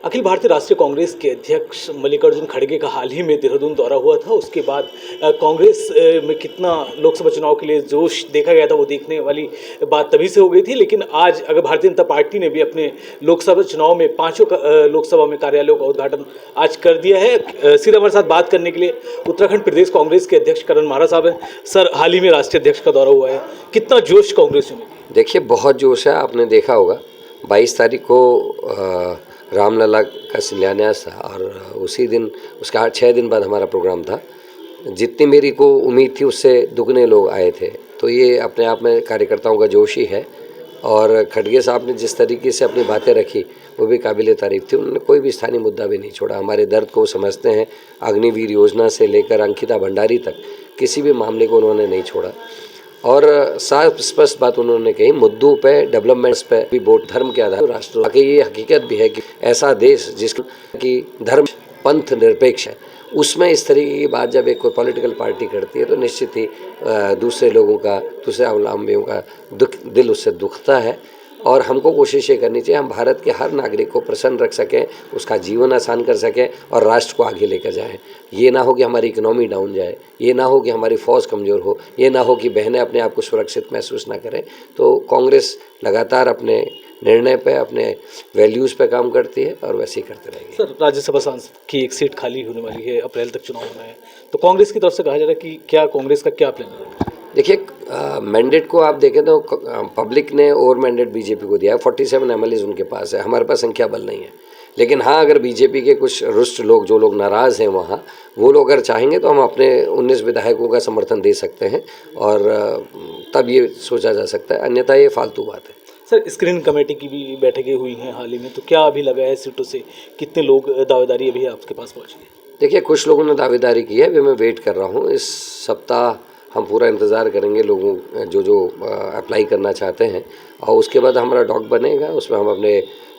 अखिल भारतीय राष्ट्रीय कांग्रेस के अध्यक्ष मल्लिकार्जुन खड़गे का हाल ही में देहरादून दौरा हुआ था। उसके बाद कांग्रेस में कितना लोकसभा चुनाव के लिए जोश देखा गया था, वो देखने वाली बात तभी से हो गई थी। लेकिन आज अगर भारतीय जनता पार्टी ने भी अपने लोकसभा चुनाव में पांचों लोकसभा में कार्यालयों का उद्घाटन आज कर दिया है। सीधे हमारे साथ बात करने के लिए उत्तराखंड प्रदेश कांग्रेस के अध्यक्ष करण मारा साहब हैं। सर, हाल ही में राष्ट्रीय अध्यक्ष का दौरा हुआ है, कितना जोश कांग्रेस में? देखिए, बहुत जोश है। आपने देखा होगा 22 तारीख को रामलला का शिलान्यास था और उसी दिन उसका 6 दिन बाद हमारा प्रोग्राम था। जितनी मेरी को उम्मीद थी उससे दुगने लोग आए थे, तो ये अपने आप में कार्यकर्ताओं का जोश ही है। और खड़गे साहब ने जिस तरीके से अपनी बातें रखी वो भी काबिल तारीफ़ थी। उन्होंने कोई भी स्थानीय मुद्दा भी नहीं छोड़ा। हमारे दर्द को समझते हैं। अग्निवीर योजना से लेकर अंकिता भंडारी तक किसी भी मामले को उन्होंने नहीं छोड़ा और साफ स्पष्ट बात उन्होंने कही, मुद्दों पे, डेवलपमेंट्स पे भी वोट धर्म के आधार राष्ट्र आगे। ये हकीकत भी है कि ऐसा देश जिसकी धर्म पंथ निरपेक्ष है, उसमें इस तरीके की बात जब एक कोई पॉलिटिकल पार्टी करती है तो निश्चित ही दूसरे लोगों का, दूसरे अवलंबियों का दिल उससे दुखता है। और हमको कोशिश ये करनी चाहिए हम भारत के हर नागरिक को प्रसन्न रख सकें, उसका जीवन आसान कर सकें और राष्ट्र को आगे लेकर जाएं। ये ना हो कि हमारी इकोनॉमी डाउन जाए, ये ना हो कि हमारी फ़ौज कमज़ोर हो, ये ना हो कि बहनें अपने आप को सुरक्षित महसूस ना करें। तो कांग्रेस लगातार अपने निर्णय पे, अपने वैल्यूज़ पे काम करती है और वैसे ही करते रहेगी। सर, राज्यसभा सांसद की एक सीट खाली होने वाली है, अप्रैल तक चुनाव होना है, तो कांग्रेस की तरफ से कहा जा रहा है कि क्या कांग्रेस का क्या प्लान है? देखिए, मैंडेट को आप देखें तो पब्लिक ने और मैंडेट बीजेपी को दिया है। 47 एमएलए उनके पास है, हमारे पास संख्या बल नहीं है। लेकिन हाँ, अगर बीजेपी के कुछ रुष्ट लोग, जो लोग नाराज़ हैं वहाँ, वो लोग अगर चाहेंगे तो हम अपने 19 विधायकों का समर्थन दे सकते हैं और तब ये सोचा जा सकता है, अन्यथा ये फालतू बात है। सर, स्क्रीनिंग कमेटी की भी बैठकें हुई हैं हाल ही में, तो क्या अभी लगा है सीटों से कितने लोग दावेदारी अभी आपके पास पहुँच गए? देखिए, कुछ लोगों ने दावेदारी की है, अभी मैं वेट कर रहा हूँ। इस सप्ताह हम पूरा इंतज़ार करेंगे लोगों जो अप्लाई करना चाहते हैं और उसके बाद हमारा डॉक बनेगा। उसमें हम अपने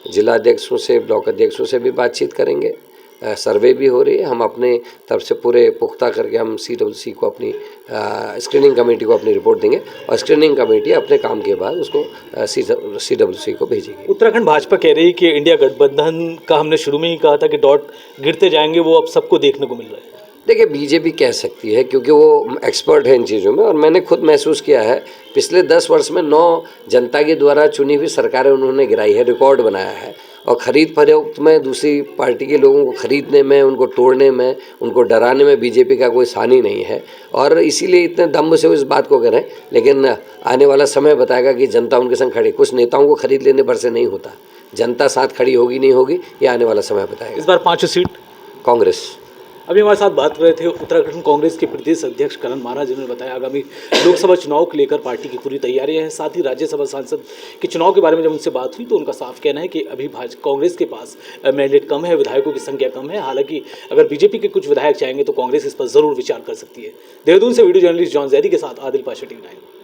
जिला अध्यक्षों से, ब्लॉक अध्यक्षों से भी बातचीत करेंगे। सर्वे भी हो रही है। हम अपने तरफ से पूरे पुख्ता करके हम CWC को, अपनी स्क्रीनिंग कमेटी को अपनी रिपोर्ट देंगे और स्क्रीनिंग कमेटी अपने काम के बाद उसको CWC को भेजेगी। उत्तराखंड भाजपा कह रही है कि इंडिया गठबंधन का हमने शुरू में ही कहा था कि डॉट गिरते जाएंगे, वो अब सबको देखने को मिल रहा है। देखिए, बीजेपी कह सकती है क्योंकि वो एक्सपर्ट है इन चीज़ों में और मैंने खुद महसूस किया है। पिछले 10 वर्ष में 9 जनता के द्वारा चुनी हुई सरकारें उन्होंने गिराई है, रिकॉर्ड बनाया है। और ख़रीद फरोख्त में, दूसरी पार्टी के लोगों को ख़रीदने में, उनको तोड़ने में, उनको डराने में बीजेपी का कोई सानी नहीं है और इसीलिए इतने दम्भ से इस बात को करें। लेकिन आने वाला समय बताएगा कि जनता उनके संग खड़ी। कुछ नेताओं को खरीद लेने भर से नहीं होता, जनता साथ खड़ी होगी नहीं होगी, ये आने वाला समय बताएगा। इस बार 5 सीट कांग्रेस। अभी हमारे साथ बात कर रहे थे उत्तराखंड कांग्रेस के प्रदेश अध्यक्ष करण मारा, जिन्होंने बताया आगामी लोकसभा चुनाव को लेकर पार्टी की पूरी तैयारियां हैं। साथ ही राज्यसभा सांसद के चुनाव के बारे में जब उनसे बात हुई तो उनका साफ कहना है कि अभी कांग्रेस के पास मैंडेट कम है, विधायकों की संख्या कम है। हालांकि अगर बीजेपी के कुछ विधायक चाहेंगे तो कांग्रेस इस पर जरूर विचार कर सकती है। देहरादून से वीडियो जर्नलिस्ट जॉन जैदी के साथ आदिल पाशा, TV9।